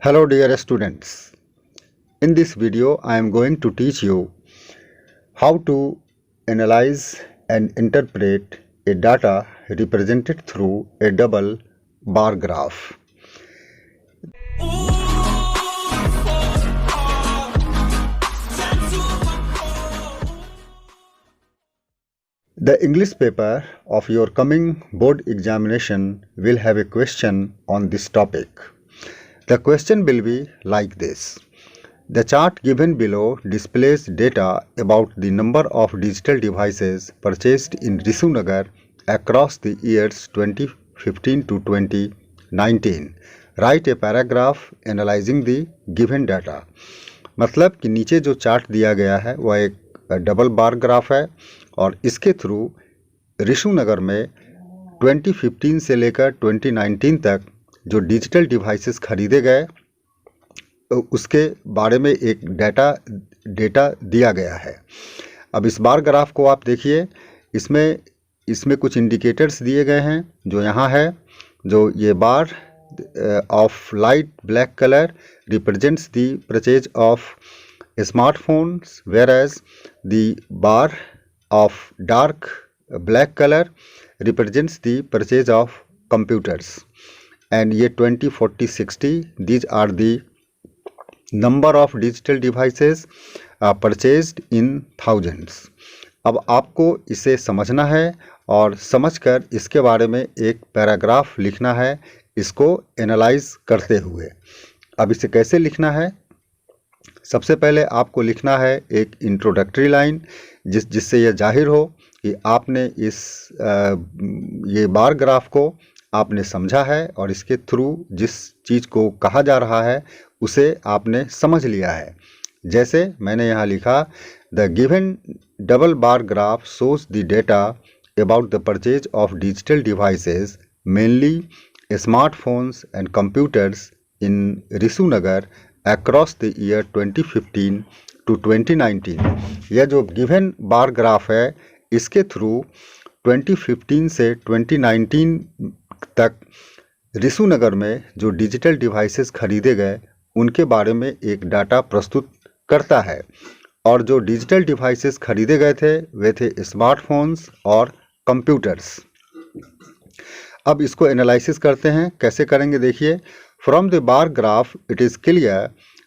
Hello dear students. In this video I am going to teach you how to analyze and interpret a data represented through a double bar graph. The English paper of your coming board examination will have a question on this topic. The question will be like this. The chart given below displays data about the number of digital devices purchased in Rishunagar across the years 2015 to 2019. Write a paragraph analyzing the given data. मतलब कि नीचे जो chart दिया गया है वह एक double bar graph है और इसके थ्रू ऋषुनगर में 2015 से लेकर 2019 तक जो डिजिटल डिवाइसेस खरीदे गए उसके बारे में एक डेटा दिया गया है। अब इस बार ग्राफ को आप देखिए, इसमें कुछ इंडिकेटर्स दिए गए हैं जो यहाँ है। जो ये bar of light black colour represents the purchase of smartphones, whereas the bar of dark black color represents the purchase of computers. And ये 20, 40, 60 these are the number of digital devices purchased in thousands. अब आपको इसे समझना है और समझकर इसके बारे में एक पैराग्राफ लिखना है, इसको एनालाइज करते हुए। अब इसे कैसे लिखना है? सबसे पहले आपको लिखना है एक इंट्रोडक्टरी लाइन जिससे यह जाहिर हो कि आपने ये बार ग्राफ को आपने समझा है और इसके थ्रू जिस चीज़ को कहा जा रहा है उसे आपने समझ लिया है। जैसे मैंने यहाँ लिखा, the given double bar graph shows the data about the purchase of digital devices mainly smartphones and computers in ऋषुनगर across the year 2015 to 2019. यह जो गिवन बार ग्राफ है इसके थ्रू 2015 से 2019 तक ऋषुनगर में जो डिजिटल डिवाइसेस खरीदे गए उनके बारे में एक डाटा प्रस्तुत करता है। और जो डिजिटल डिवाइसेस खरीदे गए थे वे थे स्मार्टफोन्स और कंप्यूटर्स। अब इसको एनालिसिस करते हैं। कैसे करेंगे देखिए। From the bar graph, it is clear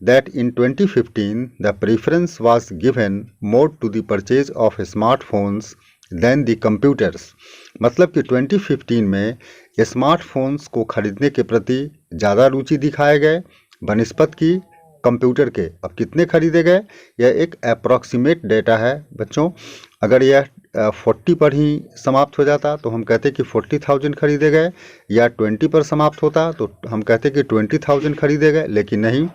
that in 2015 the preference was given more to the purchase of smartphones than the computers. मतलब कि 2015 में स्मार्टफोन्स को खरीदने के प्रति ज़्यादा रुचि दिखाए गए बनिस्बत की कंप्यूटर के। अब कितने खरीदे गए, यह एक अप्रॉक्सीमेट डेटा है बच्चों। अगर यह 40 पर ही समाप्त हो जाता तो हम कहते कि 40,000 खरीदे गए, या 20 पर समाप्त होता तो हम कहते कि 20,000 खरीदे गए। लेकिन नहीं,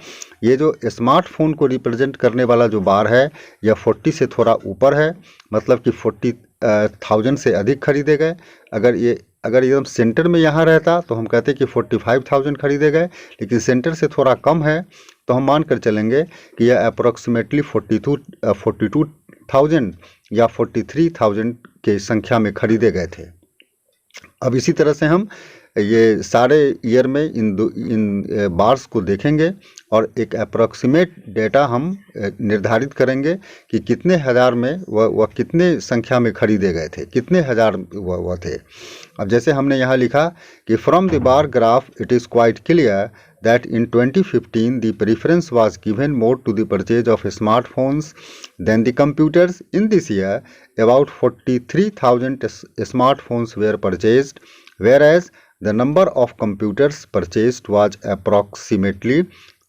ये जो स्मार्टफोन को रिप्रेजेंट करने वाला जो बार है यह 40 से थोड़ा ऊपर है, मतलब कि 40,000 से अधिक खरीदे गए। अगर एकदम सेंटर में यहाँ रहता तो हम कहते कि 45,000 खरीदे गए, लेकिन सेंटर से थोड़ा कम है तो हम मान कर चलेंगे कि यह अप्रॉक्सीमेटली 42,000 या 43,000 के संख्या में खरीदे गए थे। अब इसी तरह से हम ये सारे ईयर में इन बार्स को देखेंगे और एक अप्रॉक्सीमेट डेटा हम निर्धारित करेंगे कि कितने हज़ार में वह कितने संख्या में खरीदे गए थे, कितने हज़ार वह थे। अब जैसे हमने यहाँ लिखा कि from the bar graph it is quite clear that in 2015 the preference was given more to the purchase of smartphones than the computers. In this year about 43,000 smartphones were purchased, whereas the number of computers purchased was approximately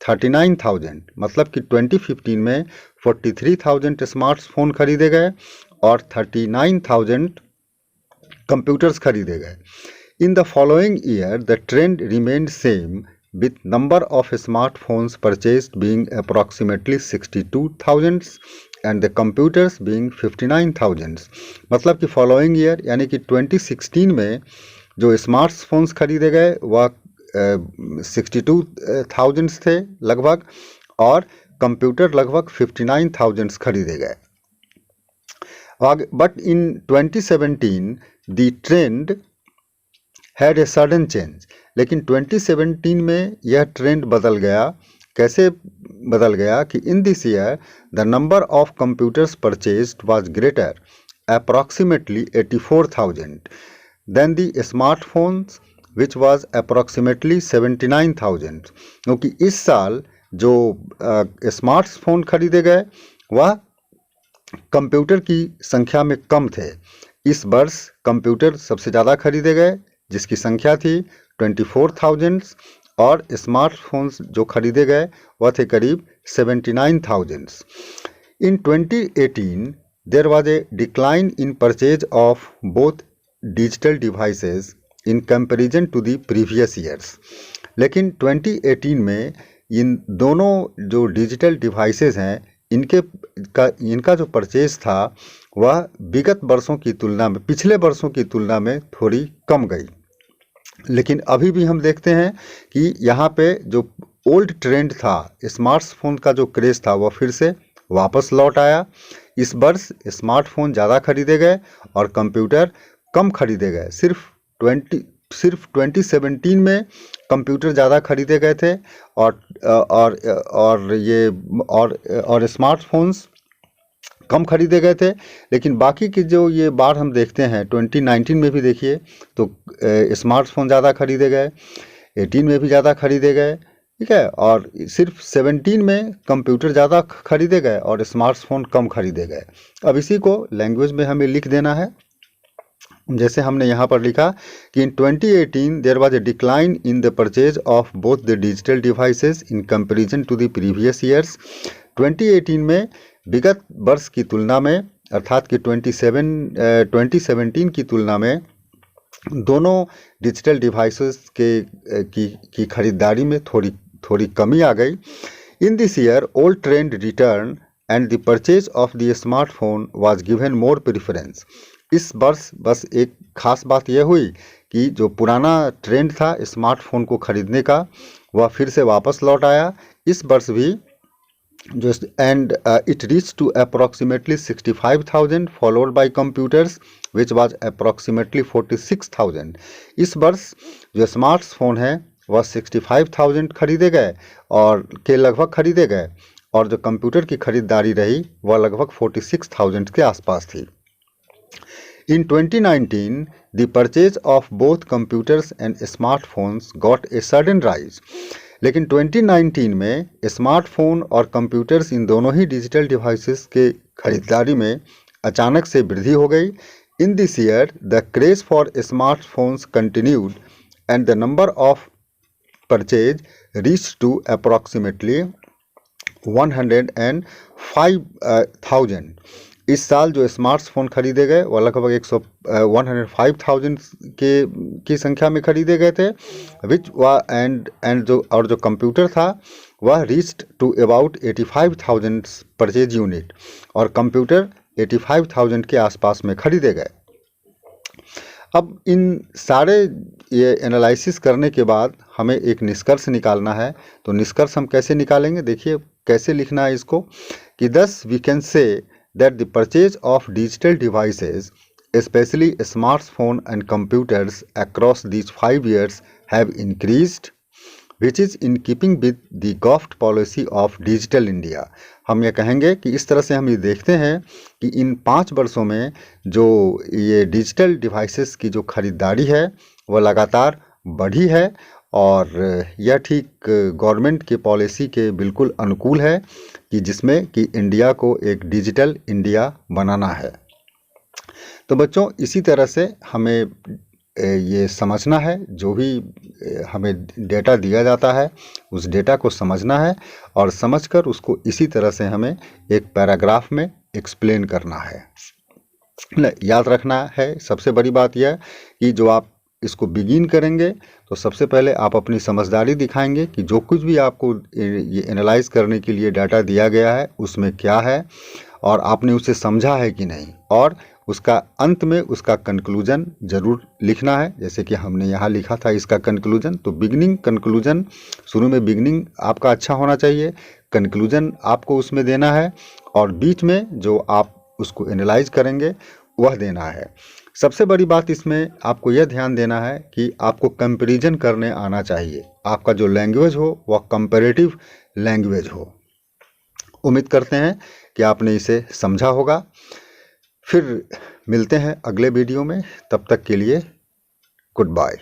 39,000. मतलब कि 2015 में 43,000 smartphone खरीदे गए और 39,000 computers खरीदे गए। In the following year the trend remained same, with number of smartphones purchased being approximately 62,000 and the computers being 59,000. मतलब कि फॉलोइंग ईयर यानी कि 2016 में जो स्मार्टफोन्स खरीदे गए वह 62,000 थे लगभग, और कंप्यूटर लगभग 59,000 खरीदे गए। But in 2017 the trend had a sudden change. लेकिन 2017 में यह ट्रेंड बदल गया। कैसे बदल गया कि in this year the number of computers purchased was greater approximately 84,000 then the smartphones which was approximately 79,000। क्योंकि इस साल जो स्मार्टफोन खरीदे गए वह कंप्यूटर की संख्या में कम थे। इस वर्ष कंप्यूटर सबसे ज़्यादा खरीदे गए जिसकी संख्या थी 24,000 और स्मार्टफोन्स जो खरीदे गए वह थे करीब 79,000। In 2018 there was a decline in purchase of both digital devices in comparison to the previous years. लेकिन 2018 में इन दोनों जो डिजिटल डिवाइसेस हैं इनका जो परचेज था वह विगत वर्षों की तुलना में, पिछले वर्षों की तुलना में थोड़ी कम गई। लेकिन अभी भी हम देखते हैं कि यहाँ पे जो ओल्ड ट्रेंड था, स्मार्टफोन का जो क्रेज़ था वह फिर से वापस लौट आया। इस वर्ष स्मार्टफोन ज़्यादा खरीदे गए और कंप्यूटर कम खरीदे गए। सिर्फ 2017 में कंप्यूटर ज़्यादा खरीदे गए थे और स्मार्टफोन्स कम खरीदे गए थे। लेकिन बाकी की जो ये बार हम देखते हैं 2019 में भी देखिए तो स्मार्टफोन ज़्यादा खरीदे गए, 18 में भी ज़्यादा खरीदे गए, ठीक है, और सिर्फ 17 में कंप्यूटर ज़्यादा खरीदे गए और स्मार्टफोन कम खरीदे गए। अब इसी को लैंग्वेज में हमें लिख देना है। जैसे हमने यहाँ पर लिखा कि in 2018 there was a decline in the purchase of both the digital devices in comparison to the previous years. 2018 में विगत वर्ष की तुलना में अर्थात कि 2017 की तुलना में दोनों डिजिटल डिवाइसेस की खरीदारी में थोड़ी कमी आ गई। In this year old trend return and the purchase of the smartphone was given more preference. इस वर्ष बस एक खास बात यह हुई कि जो पुराना ट्रेंड था स्मार्टफोन को खरीदने का वह फिर से वापस लौट आया। इस वर्ष भी जो and it reach to approximately 65,000 followed by computers which was approximately 46,000। इस वर्ष जो स्मार्टफोन है वह 65,000 खरीदे गए और लगभग खरीदे गए और जो कंप्यूटर की खरीदारी रही वह लगभग 46,000 के आसपास थी। In 2019, the purchase of both computers and smartphones got a sudden rise. लेकिन 2019 में स्मार्टफोन और कंप्यूटर्स इन दोनों ही डिजिटल डिवाइसेस के खरीदारी में अचानक से वृद्धि हो गई। In this year the craze for smartphones continued and the number of purchase reach to approximately 105,000। इस साल जो स्मार्टफोन खरीदे गए वह लगभग 105,000 की संख्या में खरीदे गए थे विच जो कंप्यूटर था वह reached to about 85,000 purchase unit और कंप्यूटर 85,000 के आसपास में खरीदे गए। अब इन सारे ये एनालिसिस करने के बाद हमें एक निष्कर्ष निकालना है। तो निष्कर्ष हम कैसे निकालेंगे, देखिए कैसे लिखना है इसको कि thus we can say that the purchase of digital devices, especially smartphone and computers across these 5 years have increased, which is in keeping with the government policy of Digital India। हम ये कहेंगे कि इस तरह से हम ये देखते हैं कि इन 5 वर्षों में जो ये डिजिटल डिवाइसेस की जो खरीदारी है वह लगातार बढ़ी है और यह ठीक गवर्नमेंट की पॉलिसी के बिल्कुल अनुकूल है कि जिसमें कि इंडिया को एक डिजिटल इंडिया बनाना है। तो बच्चों इसी तरह से हमें ये समझना है, जो भी हमें डेटा दिया जाता है उस डेटा को समझना है और समझकर उसको इसी तरह से हमें एक पैराग्राफ में एक्सप्लेन करना है। याद रखना है सबसे बड़ी बात यह कि जो आप इसको बिगिन करेंगे तो सबसे पहले आप अपनी समझदारी दिखाएंगे कि जो कुछ भी आपको ये एनालाइज करने के लिए डाटा दिया गया है उसमें क्या है और आपने उसे समझा है कि नहीं, और उसका अंत में उसका कंक्लूजन ज़रूर लिखना है। जैसे कि हमने यहाँ लिखा था इसका कंक्लूजन, तो बिगनिंग कंक्लूजन, शुरू में बिगनिंग आपका अच्छा होना चाहिए, कंक्लूजन आपको उसमें देना है और बीच में जो आप उसको एनालाइज करेंगे वह देना है। सबसे बड़ी बात इसमें आपको यह ध्यान देना है कि आपको कंपैरिजन करने आना चाहिए। आपका जो लैंग्वेज हो वह कंपैरेटिव लैंग्वेज हो। उम्मीद करते हैं कि आपने इसे समझा होगा। फिर मिलते हैं अगले वीडियो में, तब तक के लिए गुड बाय।